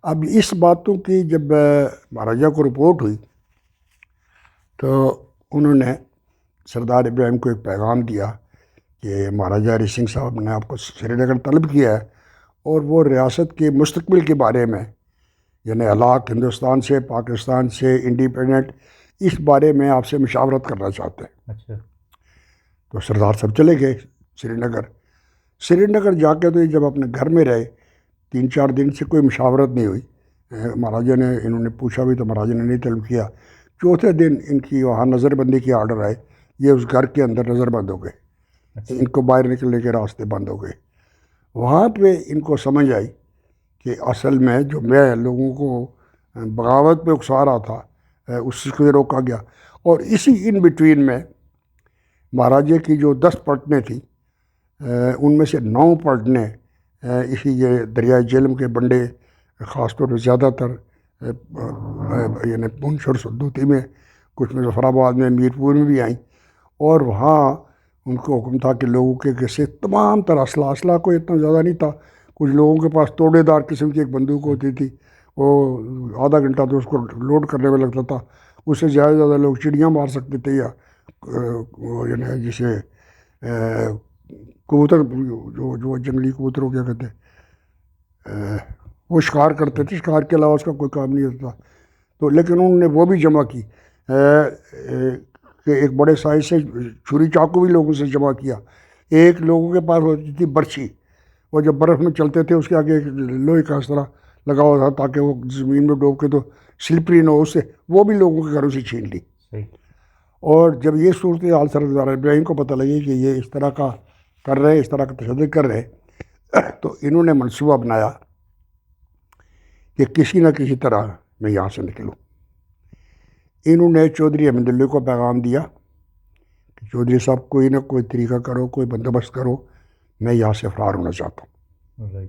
اب اس باتوں کی جب مہاراجہ کو رپورٹ ہوئی تو انہوں نے سردار ابراہیم کو ایک پیغام دیا کہ مہاراجہ ہری سنگھ صاحب نے آپ کو سری نگر طلب کیا ہے اور وہ ریاست کے مستقبل کے بارے میں، یعنی علاق ہندوستان سے، پاکستان سے، انڈیپینڈنٹ، اس بارے میں آپ سے مشاورت کرنا چاہتے ہیں۔ اچھا تو سردار صاحب چلے گئے سری نگر جا کے تو یہ جب اپنے گھر میں رہے 3-4 دن سے کوئی مشاورت نہیں ہوئی۔ مہاراجہ نے، انہوں نے پوچھا بھی تو مہاراجہ نے نہیں طلب کیا۔ چوتھے دن ان کی وہاں نظر بندی کی آرڈر آئے، یہ اس گھر کے اندر نظر بند ہو گئے، ان کو باہر نکلنے کے راستے بند ہو گئے۔ وہاں پہ ان کو سمجھ آئی کہ اصل میں جو میں لوگوں کو بغاوت پہ اکسا رہا تھا اس سے روکا گیا۔ اور اسی ان بٹوین میں مہاراجے کی جو 10 پلٹنیں تھیں ان میں سے 9 پلٹنیں اسی یہ دریائے جہلم کے بنڈے، خاص طور پر زیادہ تر یعنی پونچھ اور سدوتی میں، کچھ مظفر آباد میں، میرپور میں بھی آئیں، اور وہاں ان کو حکم تھا کہ لوگوں کے کیسے تمام طرح اسلحہ کوئی اتنا زیادہ نہیں تھا، کچھ لوگوں کے پاس توڑے دار قسم کی ایک بندوق ہوتی تھی، وہ آدھا گھنٹہ تو اس کو لوڈ کرنے میں لگتا تھا، اس سے زیادہ لوگ چڑیاں مار سکتے تھے، یا یعنی جسے کبوتر، جو جنگلی کبوتروں کیا کہتے ہیں، وہ شکار کرتے تھے، شکار کے علاوہ اس کا کوئی کام نہیں ہوتا تھا۔ تو لیکن انہوں نے وہ بھی جمع کی کہ ایک بڑے سائز سے چھری چاقو بھی لوگوں سے جمع کیا۔ ایک لوگوں کے پاس ہوتی تھی برچھی، وہ جب برف میں چلتے تھے اس کے آگے ایک لوہے کا اس طرح لگا ہوا تھا تاکہ وہ زمین میں ڈوب کے تو سلپری نہ ہو، اس سے وہ بھی لوگوں کے گھروں سے چھین لی۔ اور جب یہ صورتحال سردار ابراہیم کو پتہ لگی کہ یہ اس طرح کا کر رہے، اس طرح کا تشدد کر رہے، تو انہوں نے منصوبہ بنایا کہ کسی نہ کسی طرح میں یہاں سے نکلوں۔ انہوں نے چودھری احمد اللہ کو پیغام دیا کہ چودھری صاحب کوئی نہ کوئی طریقہ کرو، کوئی بندوبست کرو، میں یہاں سے فرار ہونا چاہتا ہوں۔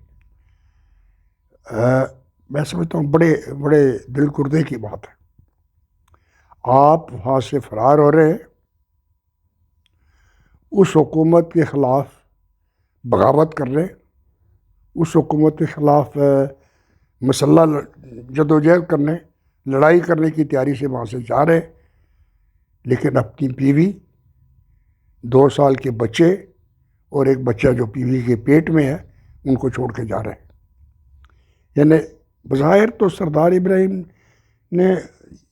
میں سمجھتا ہوں بڑے دل کردے کی بات ہے، آپ وہاں سے فرار ہو رہے ہیں، اس حکومت کے خلاف بغاوت کر رہے، اس حکومت کے خلاف مسلح جدوجہد کرنے، لڑائی کرنے کی تیاری سے وہاں سے جا رہے، لیکن اپنی بیوی، 2 سال کے بچے اور ایک بچہ جو بیوی کے پیٹ میں ہے ان کو چھوڑ کے جا رہے ہیں۔ یعنی بظاہر تو سردار ابراہیم نے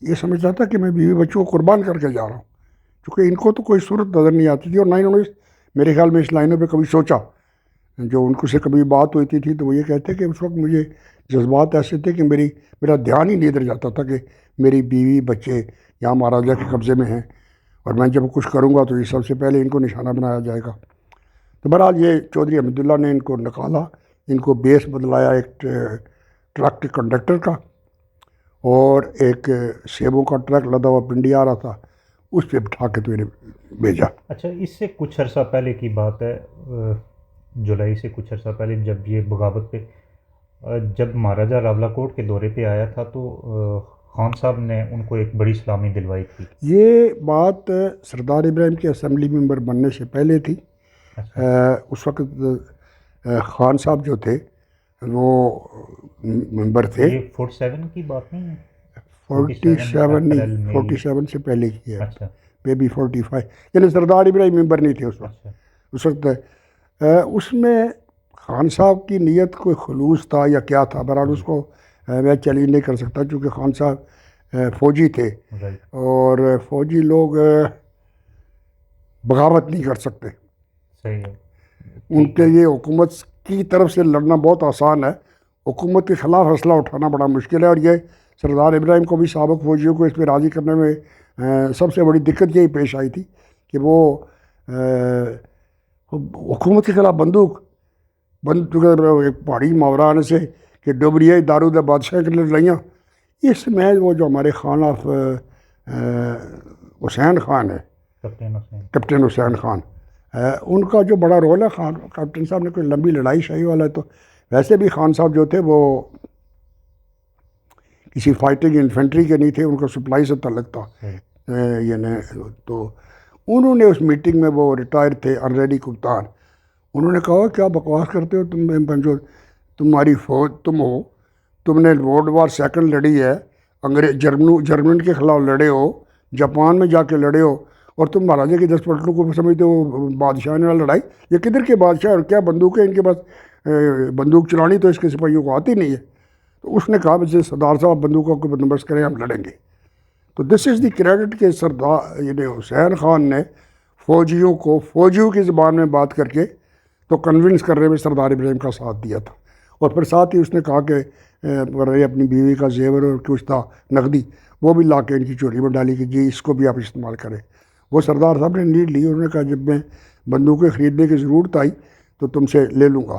یہ سمجھا تھا کہ میں بیوی بچوں کو قربان کر کے جا رہا ہوں، چونکہ ان کو تو کوئی صورت نظر نہیں آتی تھی، اور نہ انہوں نے میرے خیال میں اس لائنوں پہ کبھی سوچا۔ جو ان کو سے کبھی بات ہوتی تھی تو وہ یہ کہتے کہ اس وقت مجھے جذبات ایسے تھے کہ میرا دھیان ہی نہیں ادھر جاتا تھا کہ میری بیوی بچے یہاں مہاراجہ کے قبضے میں ہیں، اور میں جب کچھ کروں گا تو یہ سب سے پہلے ان کو نشانہ بنایا جائے گا۔ تو بہرحال یہ چودھری احمد اللہ نے ان کو نکالا، ان کو بیس بدلایا ایک ٹرک کے کنڈکٹر کا، اور ایک سیبوں کا ٹرک لدا ہوا پنڈی آ رہا تھا، اس پہ بٹھا کے تو انہیں بھیجا۔ اچھا، اس سے کچھ عرصہ پہلے کی بات ہے، جولائی سے کچھ عرصہ پہلے جب یہ بغاوت پہ، جب مہاراجہ راولا کوٹ کے دورے پہ آیا تھا تو خان صاحب نے ان کو ایک بڑی سلامی دلوائی تھی۔ یہ بات سردار ابراہیم کے اسمبلی ممبر بننے سے پہلے تھی۔ اس وقت خان صاحب جو تھے وہ ممبر تھے۔ یہ 47 کی بات نہیں ہے؟ 47 نہیں، 47 سے پہلے کی ہے، اچھا مے بی 45، یعنی سردار ابراہیم ممبر نہیں تھے اس وقت۔ اس وقت اس میں خان صاحب کی نیت کوئی خلوص تھا یا کیا تھا، بہرحال اس کو میں چیلنج نہیں کر سکتا، چونکہ خان صاحب فوجی تھے، اور فوجی لوگ بغاوت نہیں کر سکتے، صحیح ہے، ان کے لیے حکومت کی طرف سے لڑنا بہت آسان ہے، حکومت کے خلاف حوصلہ اٹھانا بڑا مشکل ہے۔ اور یہ سردار ابراہیم کو بھی سابق فوجیوں کو اس پہ راضی کرنے میں سب سے بڑی دقت یہی پیش آئی تھی کہ وہ حکومت کے خلاف بندوق ایک پہاڑی محاورہ آنے سے کہ ڈوبریے دارود بادشاہ کے لیے لڑائیاں، اس میں وہ جو ہمارے خان آف حسین خان ہے، کیپٹن حسین خان، ان کا جو بڑا رول ہے، خان کیپٹن صاحب نے کوئی لمبی لڑائی شاہی والا ہے، تو ویسے بھی خان صاحب جو تھے وہ کسی فائٹنگ انفینٹری کے نہیں تھے، ان کو سپلائی سے تعلق تھا، یعنی تو انہوں نے اس میٹنگ میں، وہ ریٹائر تھے انریڈی کپتان، انہوں نے کہا کیا بکواس کرتے ہو تم، تمہاری فوج تم ہو، تم نے ورلڈ وار سیکنڈ لڑی ہے، جرمن کے خلاف لڑے ہو، جاپان میں جا کے لڑے ہو، اور تم مہاراجا کی 10 پلٹنوں کو سمجھتے ہو بادشاہ نے لڑائی؟ یہ کدھر کے بادشاہ اور کیا بندوق ہے ان کے پاس؟ بندوق چلانی تو اس کے سپاہیوں کو آتی نہیں ہے۔ تو اس نے کہا بچے سردار صاحب بندوقوں کو بندوبست کریں، ہم لڑیں گے۔ تو دس از دی کریڈٹ کہ سردار یعنی حسین خان نے فوجیوں کی زبان میں بات کر کے تو کنونس کرنے میں سردار ابراہیم کا ساتھ دیا تھا، اور پھر ساتھ ہی اس نے کہا کہ اپنی بیوی کا زیور اور کچھ تھا نقدی وہ بھی لا کے ان کی چوری میں ڈالی کہ جی اس کو بھی آپ استعمال کریں۔ وہ سردار صاحب نے نیڈ لی، انہوں نے کہا جب میں بندوقیں خریدنے کی ضرورت آئی تو تم سے لے لوں گا۔